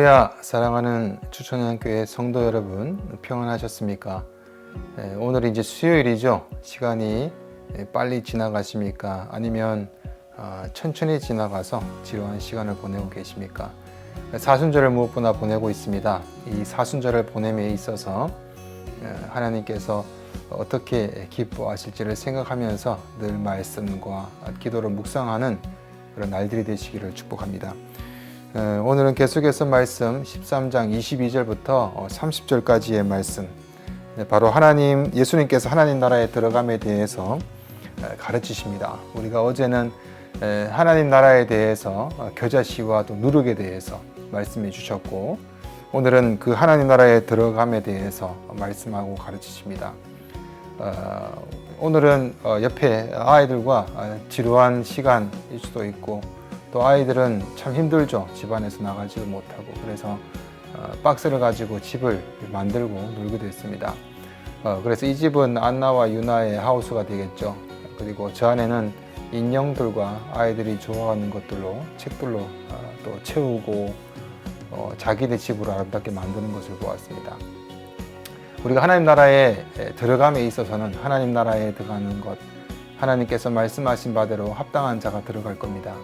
할렐루야. 사랑하는 추천연교회 성도 여러분, 평안하셨습니까? 오늘이 이제 수요일이죠. 시간이 빨리 지나가십니까? 아니면 천천히 지나가서 지루한 시간을 보내고 계십니까? 사순절을 무엇보다 보내고 있습니다. 이 사순절을 보냄에 있어서 하나님께서 어떻게 기뻐하실지를 생각하면서 늘 말씀과 기도를 묵상하는 그런 날들이 되시기를 축복합니다. 오늘은 계속해서 말씀 13장 22절부터 30절까지의 말씀, 바로 예수님께서 하나님 나라에 들어감에 대해서 가르치십니다. 우리가 어제는 하나님 나라에 대해서 겨자씨와 또 누룩에 대해서 말씀해 주셨고, 오늘은 그 하나님 나라에 들어감에 대해서 말씀하고 가르치십니다. 오늘은 옆에 아이들과 지루한 시간일 수도 있고, 또 아이들은 참 힘들죠. 집안에서 나가지도 못하고. 그래서 박스를 가지고 집을 만들고 놀게 됐습니다. 그래서 이 집은 안나와 유나의 하우스가 되겠죠. 그리고 저 안에는 인형들과 아이들이 좋아하는 것들로, 책들로 또 채우고 자기네 집으로 아름답게 만드는 것을 보았습니다. 우리가 하나님 나라에 들어감에 있어서는 하나님 나라에 들어가는 것, 하나님께서 말씀하신 바대로 합당한 자가 들어갈 겁니다.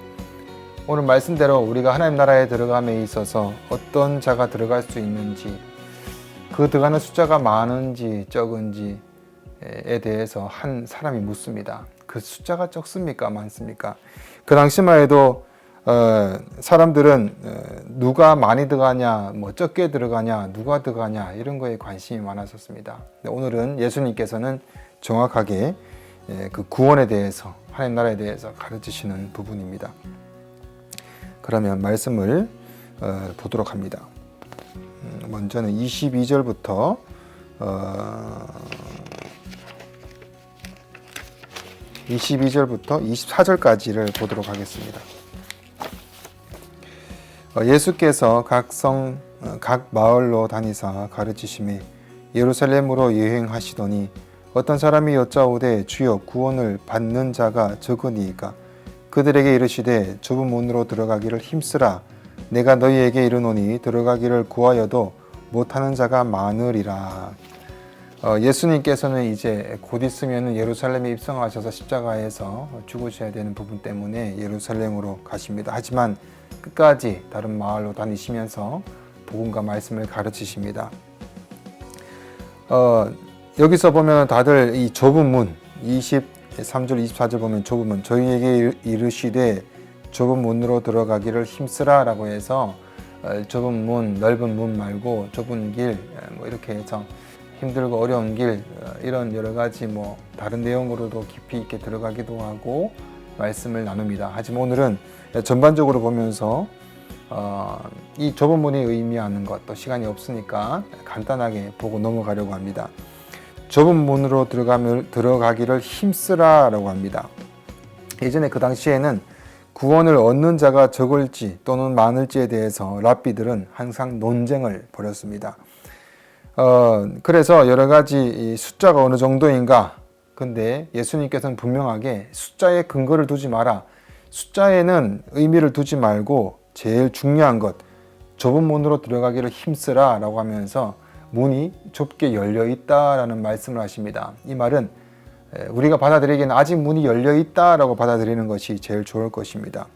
오늘 말씀대로 우리가 하나님 나라에 들어감에 있어서 어떤 자가 들어갈 수 있는지, 그 들어가는 숫자가 많은지 적은지에 대해서 한 사람이 묻습니다. 그 숫자가 적습니까? 많습니까? 그 당시만 해도 사람들은 누가 많이 들어가냐, 적게 들어가냐, 누가 들어가냐, 이런 거에 관심이 많았었습니다. 오늘은 예수님께서는 정확하게 그 구원에 대해서, 하나님 나라에 대해서 가르치시는 부분입니다. 그러면 말씀을 보도록 합니다. 먼저는 22절부터 24절까지를 보도록 하겠습니다. 예수께서 각 마을로 다니사 가르치심에 예루살렘으로 여행하시더니 어떤 사람이 여짜오되 주여 구원을 받는 자가 적으니이까 그들에게 이르시되 좁은 문으로 들어가기를 힘쓰라. 내가 너희에게 이르노니 들어가기를 구하여도 못하는 자가 많으리라. 예수님께서는 이제 곧 있으면 예루살렘에 입성하셔서 십자가에서 죽으셔야 되는 부분 때문에 예루살렘으로 가십니다. 하지만 끝까지 다른 마을로 다니시면서 복음과 말씀을 가르치십니다. 여기서 보면 다들 이 좁은 문, 23절 24절 보면 좁은 문, 저희에게 이르시되 좁은 문으로 들어가기를 힘쓰라 라고 해서 좁은 문, 넓은 문 말고 좁은 길, 이렇게 해서 힘들고 어려운 길, 이런 여러 가지 다른 내용으로도 깊이 있게 들어가기도 하고 말씀을 나눕니다. 하지만 오늘은 전반적으로 보면서 이 좁은 문이 의미하는 것, 또 시간이 없으니까 간단하게 보고 넘어가려고 합니다. 좁은 문으로 들어가기를 힘쓰라 라고 합니다. 예전에 그 당시에는 구원을 얻는 자가 적을지 또는 많을지에 대해서 랍비들은 항상 논쟁을 벌였습니다. 그래서 여러 가지 숫자가 어느 정도인가, 근데 예수님께서는 분명하게 숫자에 근거를 두지 마라. 숫자에는 의미를 두지 말고 제일 중요한 것, 좁은 문으로 들어가기를 힘쓰라 라고 하면서 문이 좁게 열려 있다라는 말씀을 하십니다. 이 말은 우리가 받아들이기에는 아직 문이 열려 있다라고 받아들이는 것이 제일 좋을 것입니다.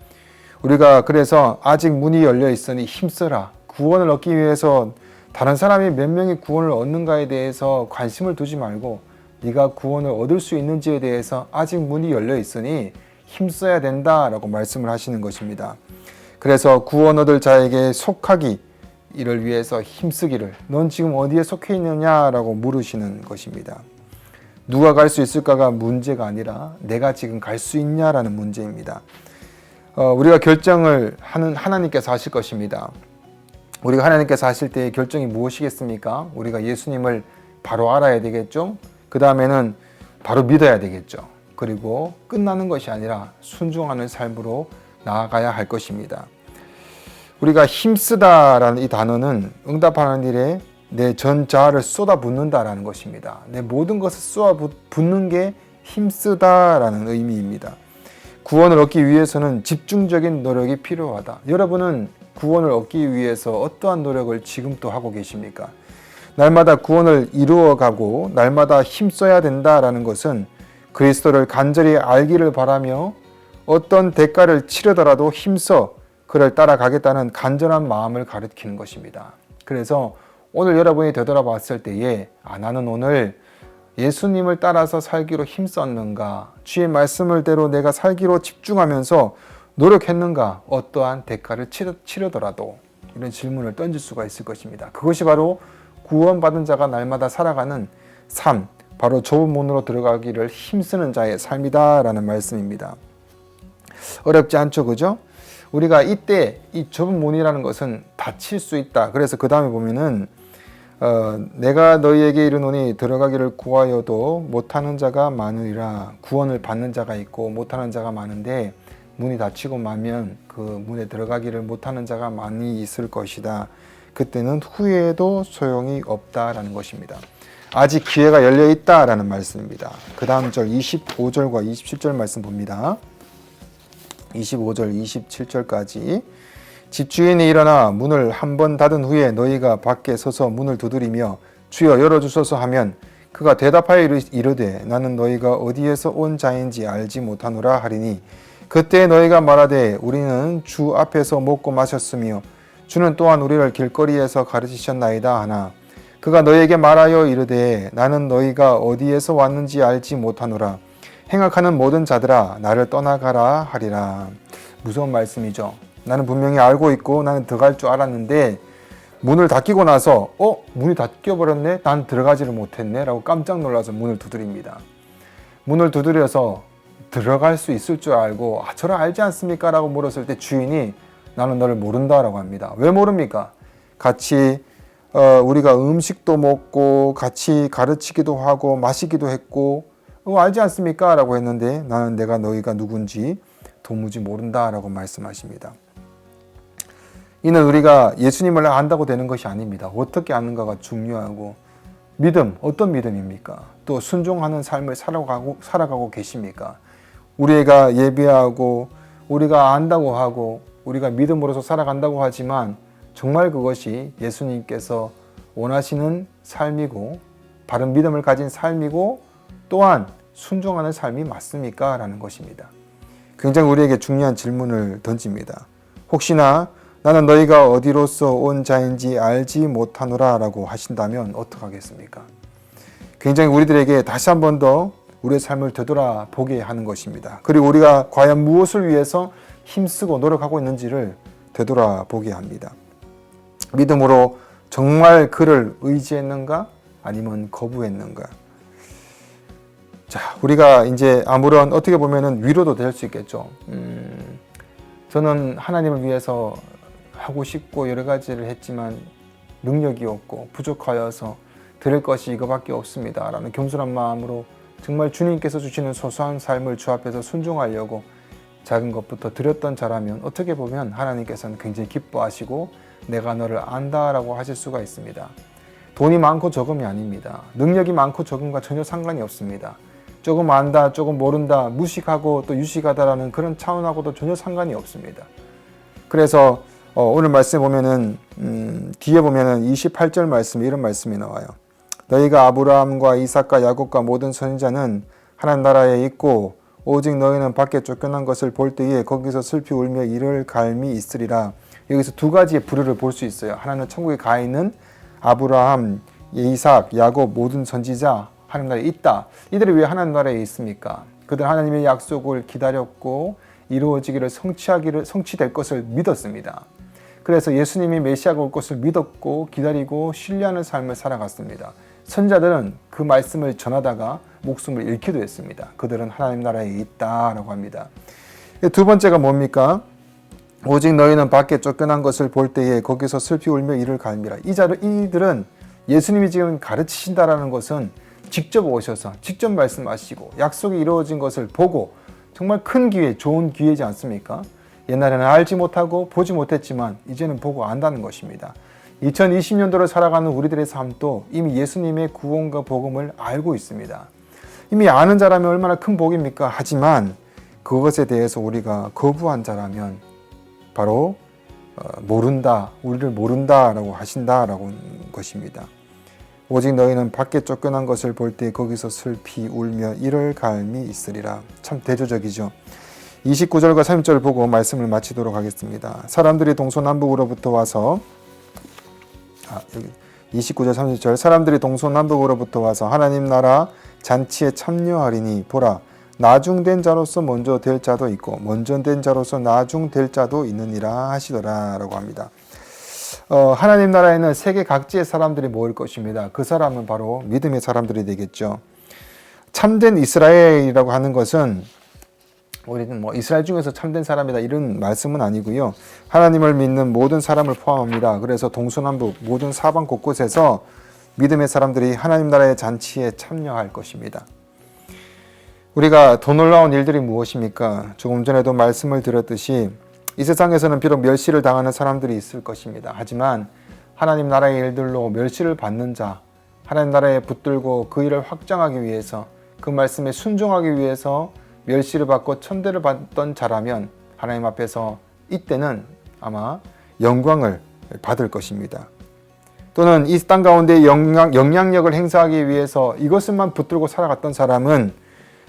우리가 그래서 아직 문이 열려 있으니 힘쓰라. 구원을 얻기 위해서 다른 사람이 몇 명이 구원을 얻는가에 대해서 관심을 두지 말고 네가 구원을 얻을 수 있는지에 대해서 아직 문이 열려 있으니 힘써야 된다라고 말씀을 하시는 것입니다. 그래서 구원 얻을 자에게 속하기, 이를 위해서 힘쓰기를, 넌 지금 어디에 속해 있느냐라고 물으시는 것입니다. 누가 갈 수 있을까가 문제가 아니라 내가 지금 갈 수 있냐라는 문제입니다. 우리가 결정을 하는 하나님께서 하실 것입니다. 우리가 하나님께서 하실 때의 결정이 무엇이겠습니까? 우리가 예수님을 바로 알아야 되겠죠? 그 다음에는 바로 믿어야 되겠죠. 그리고 끝나는 것이 아니라 순종하는 삶으로 나아가야 할 것입니다. 우리가 힘쓰다라는 이 단어는 응답하는 일에 내 전 자아를 쏟아붓는다라는 것입니다. 내 모든 것을 쏟아붓는 게 힘쓰다라는 의미입니다. 구원을 얻기 위해서는 집중적인 노력이 필요하다. 여러분은 구원을 얻기 위해서 어떠한 노력을 지금 또 하고 계십니까? 날마다 구원을 이루어가고 날마다 힘써야 된다라는 것은 그리스도를 간절히 알기를 바라며 어떤 대가를 치르더라도 힘써 그를 따라가겠다는 간절한 마음을 가리키는 것입니다. 그래서 오늘 여러분이 되돌아봤을 때에 나는 오늘 예수님을 따라서 살기로 힘썼는가? 주의 말씀을대로 내가 살기로 집중하면서 노력했는가? 어떠한 대가를 치르더라도 이런 질문을 던질 수가 있을 것입니다. 그것이 바로 구원받은 자가 날마다 살아가는 삶, 바로 좁은 문으로 들어가기를 힘쓰는 자의 삶이다라는 말씀입니다. 어렵지 않죠, 그죠? 우리가 이때 이 좁은 문이라는 것은 닫힐 수 있다. 그래서 그 다음에 보면은 내가 너희에게 이르노니 들어가기를 구하여도 못하는 자가 많으리라. 구원을 받는 자가 있고 못하는 자가 많은데 문이 닫히고 나면 그 문에 들어가기를 못하는 자가 많이 있을 것이다. 그때는 후회해도 소용이 없다라는 것입니다. 아직 기회가 열려 있다라는 말씀입니다. 그 다음 절 25절과 27절 말씀 봅니다. 25절 27절까지 집주인이 일어나 문을 한 번 닫은 후에 너희가 밖에 서서 문을 두드리며 주여 열어주소서 하면 그가 대답하여 이르되 나는 너희가 어디에서 온 자인지 알지 못하노라 하리니 그때 너희가 말하되 우리는 주 앞에서 먹고 마셨으며 주는 또한 우리를 길거리에서 가르치셨나이다 하나 그가 너희에게 말하여 이르되 나는 너희가 어디에서 왔는지 알지 못하노라 행악하는 모든 자들아 나를 떠나가라 하리라. 무서운 말씀이죠. 나는 분명히 알고 있고 나는 들어갈 줄 알았는데 문을 닫히고 나서 문이 닫혀버렸네? 난 들어가지를 못했네? 라고 깜짝 놀라서 문을 두드립니다. 문을 두드려서 들어갈 수 있을 줄 알고 저를 알지 않습니까? 라고 물었을 때 주인이 나는 너를 모른다 라고 합니다. 왜 모릅니까? 같이 우리가 음식도 먹고 같이 가르치기도 하고 마시기도 했고 알지 않습니까? 라고 했는데 나는 내가 너희가 누군지 도무지 모른다 라고 말씀하십니다. 이는 우리가 예수님을 안다고 되는 것이 아닙니다. 어떻게 아는가가 중요하고 믿음, 어떤 믿음입니까? 또 순종하는 삶을 살아가고 계십니까? 우리가 예배하고 우리가 안다고 하고 우리가 믿음으로서 살아간다고 하지만 정말 그것이 예수님께서 원하시는 삶이고 바른 믿음을 가진 삶이고 또한 순종하는 삶이 맞습니까? 라는 것입니다. 굉장히 우리에게 중요한 질문을 던집니다. 혹시나 나는 너희가 어디로서 온 자인지 알지 못하노라 라고 하신다면 어떡하겠습니까? 굉장히 우리들에게 다시 한 번 더 우리의 삶을 되돌아보게 하는 것입니다. 그리고 우리가 과연 무엇을 위해서 힘쓰고 노력하고 있는지를 되돌아보게 합니다. 믿음으로 정말 그를 의지했는가? 아니면 거부했는가? 자, 우리가 이제 아무런 어떻게 보면은 위로도 될 수 있겠죠. 저는 하나님을 위해서 하고 싶고 여러 가지를 했지만 능력이 없고 부족하여서 드릴 것이 이거밖에 없습니다. 라는 겸손한 마음으로 정말 주님께서 주시는 소소한 삶을 주 앞에서 순종하려고 작은 것부터 드렸던 자라면 어떻게 보면 하나님께서는 굉장히 기뻐하시고 내가 너를 안다라고 하실 수가 있습니다. 돈이 많고 적음이 아닙니다. 능력이 많고 적음과 전혀 상관이 없습니다. 조금 안다, 조금 모른다, 무식하고 또 유식하다라는 그런 차원하고도 전혀 상관이 없습니다. 그래서 오늘 말씀에 보면은 뒤에 보면은 28절 말씀에 이런 말씀이 나와요. 너희가 아브라함과 이삭과 야곱과 모든 선지자는 하나님 나라에 있고 오직 너희는 밖에 쫓겨난 것을 볼 때에 거기서 슬피 울며 이를 갈미 있으리라. 여기서 두 가지의 부류를 볼 수 있어요. 하나는 천국에 가 있는 아브라함, 이삭, 야곱 모든 선지자 하나님 나라에 있다. 이들이 왜 하나님 나라에 있습니까? 그들 하나님의 약속을 기다렸고 이루어지기를 성취될 것을 믿었습니다. 그래서 예수님이 메시아가 올 것을 믿었고 기다리고 신뢰하는 삶을 살아갔습니다. 선자들은 그 말씀을 전하다가 목숨을 잃기도 했습니다. 그들은 하나님 나라에 있다라고 합니다. 두 번째가 뭡니까? 오직 너희는 밖에 쫓겨난 것을 볼 때에 거기서 슬피 울며 이를 갈미라. 이들은 예수님이 지금 가르치신다라는 것은 직접 오셔서 직접 말씀하시고 약속이 이루어진 것을 보고 정말 큰 기회, 좋은 기회지 않습니까? 옛날에는 알지 못하고 보지 못했지만 이제는 보고 안다는 것입니다. 2020년도를 살아가는 우리들의 삶도 이미 예수님의 구원과 복음을 알고 있습니다. 이미 아는 자라면 얼마나 큰 복입니까? 하지만 그것에 대해서 우리가 거부한 자라면 바로 모른다, 우리를 모른다라고 하신다라고 것입니다. 오직 너희는 밖에 쫓겨난 것을 볼 때 거기서 슬피 울며 이럴 감이 있으리라. 참 대조적이죠. 29절과 30절 보고 말씀을 마치도록 하겠습니다. 사람들이 동서남북으로부터 와서 29절 30절 사람들이 동서남북으로부터 와서 하나님 나라 잔치에 참여하리니 보라 나중된 자로서 먼저 될 자도 있고 먼저 된 자로서 나중될 자도 있느니라 하시더라 라고 합니다. 하나님 나라에는 세계 각지의 사람들이 모일 것입니다. 그 사람은 바로 믿음의 사람들이 되겠죠. 참된 이스라엘이라고 하는 것은 우리는 이스라엘 중에서 참된 사람이다 이런 말씀은 아니고요. 하나님을 믿는 모든 사람을 포함합니다. 그래서 동서남북 모든 사방 곳곳에서 믿음의 사람들이 하나님 나라의 잔치에 참여할 것입니다. 우리가 더 놀라운 일들이 무엇입니까? 조금 전에도 말씀을 드렸듯이 이 세상에서는 비록 멸시를 당하는 사람들이 있을 것입니다. 하지만 하나님 나라의 일들로 멸시를 받는 자, 하나님 나라에 붙들고 그 일을 확장하기 위해서 그 말씀에 순종하기 위해서 멸시를 받고 천대를 받던 자라면 하나님 앞에서 이때는 아마 영광을 받을 것입니다. 또는 이 땅 가운데 영향력을 행사하기 위해서 이것을만 붙들고 살아갔던 사람은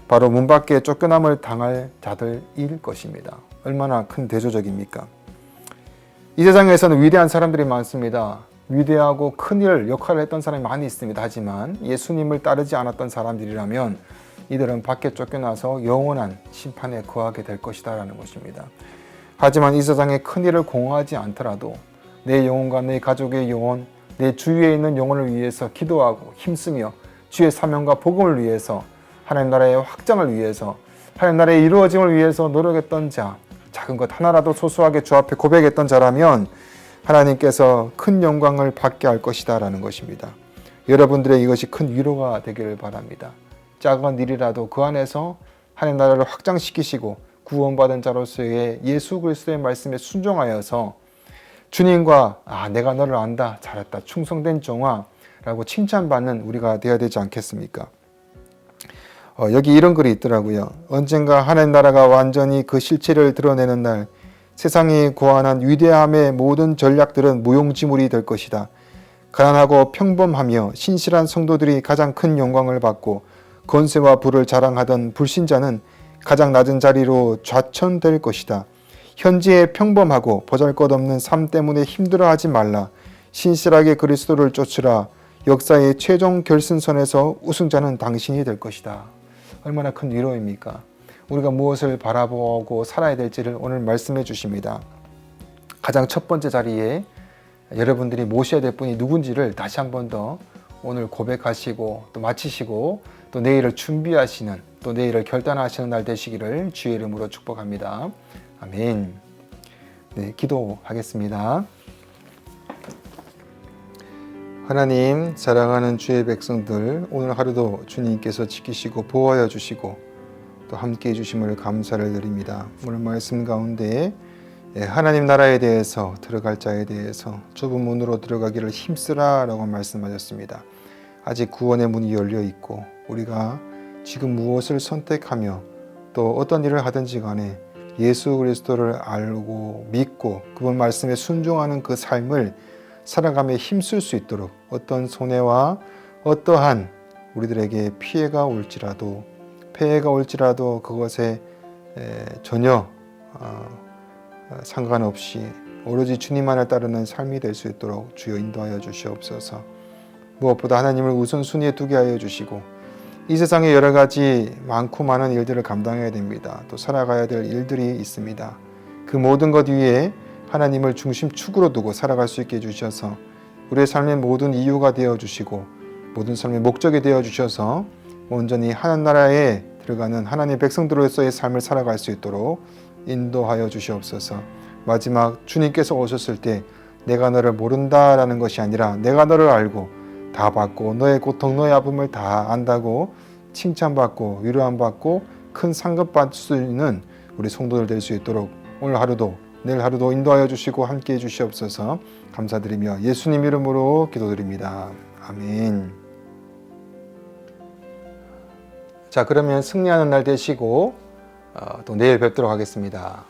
바로 문 밖에 쫓겨남을 당할 자들일 것입니다. 얼마나 큰 대조적입니까? 이 세상에서는 위대한 사람들이 많습니다. 위대하고 큰 역할을 했던 사람이 많이 있습니다. 하지만 예수님을 따르지 않았던 사람들이라면 이들은 밖에 쫓겨나서 영원한 심판에 거하게 될 것이다 라는 것입니다. 하지만 이 세상에 큰 일을 공허하지 않더라도 내 영혼과 내 가족의 영혼, 내 주위에 있는 영혼을 위해서 기도하고 힘쓰며 주의 사명과 복음을 위해서 하나님 나라의 확장을 위해서 하나님 나라의 이루어짐을 위해서 노력했던 자, 작은 것 하나라도 소소하게 주 앞에 고백했던 자라면 하나님께서 큰 영광을 받게 할 것이다 라는 것입니다. 여러분들의 이것이 큰 위로가 되기를 바랍니다. 작은 일이라도 그 안에서 하나님 나라를 확장시키시고 구원받은 자로서의 예수 그리스도의 말씀에 순종하여서 주님과 내가 너를 안다, 잘했다, 충성된 종아 라고 칭찬받는 우리가 되어야 되지 않겠습니까? 여기 이런 글이 있더라고요. 언젠가 하나님 나라가 완전히 그 실체를 드러내는 날 세상이 고안한 위대함의 모든 전략들은 무용지물이 될 것이다. 가난하고 평범하며 신실한 성도들이 가장 큰 영광을 받고 권세와 부를 자랑하던 불신자는 가장 낮은 자리로 좌천될 것이다. 현재의 평범하고 보잘것없는 삶 때문에 힘들어하지 말라. 신실하게 그리스도를 쫓으라. 역사의 최종 결승선에서 우승자는 당신이 될 것이다. 얼마나 큰 위로입니까? 우리가 무엇을 바라보고 살아야 될지를 오늘 말씀해 주십니다. 가장 첫 번째 자리에 여러분들이 모셔야 될 분이 누군지를 다시 한 번 더 오늘 고백하시고 또 마치시고 또 내일을 준비하시는 또 내일을 결단하시는 날 되시기를 주의 이름으로 축복합니다. 아멘. 네, 기도하겠습니다. 하나님, 사랑하는 주의 백성들, 오늘 하루도 주님께서 지키시고 보호하여 주시고 또 함께해 주심을 감사를 드립니다. 오늘 말씀 가운데 하나님 나라에 대해서 들어갈 자에 대해서 좁은 문으로 들어가기를 힘쓰라 라고 말씀하셨습니다. 아직 구원의 문이 열려 있고 우리가 지금 무엇을 선택하며 또 어떤 일을 하든지 간에 예수 그리스도를 알고 믿고 그분 말씀에 순종하는 그 삶을 살아가며 힘쓸 수 있도록 어떤 손해와 어떠한 우리들에게 피해가 올지라도 폐해가 올지라도 그것에 전혀 상관없이 오로지 주님만을 따르는 삶이 될 수 있도록 주여 인도하여 주시옵소서. 무엇보다 하나님을 우선순위에 두게 하여 주시고 이 세상에 여러 가지 많고 많은 일들을 감당해야 됩니다. 또 살아가야 될 일들이 있습니다. 그 모든 것 위에 하나님을 중심축으로 두고 살아갈 수 있게 해주셔서 우리의 삶의 모든 이유가 되어주시고 모든 삶의 목적이 되어주셔서 온전히 하나님 나라에 들어가는 하나님의 백성들로서의 삶을 살아갈 수 있도록 인도하여 주시옵소서. 마지막 주님께서 오셨을 때 내가 너를 모른다라는 것이 아니라 내가 너를 알고 다 받고 너의 고통 너의 아픔을 다 안다고 칭찬받고 위로함받고 큰 상급 받을 수 있는 우리 성도들 될 수 있도록 오늘 하루도 내일 하루도 인도하여 주시고 함께해 주시옵소서. 감사드리며 예수님 이름으로 기도드립니다. 아멘. 자, 그러면 승리하는 날 되시고 또 내일 뵙도록 하겠습니다.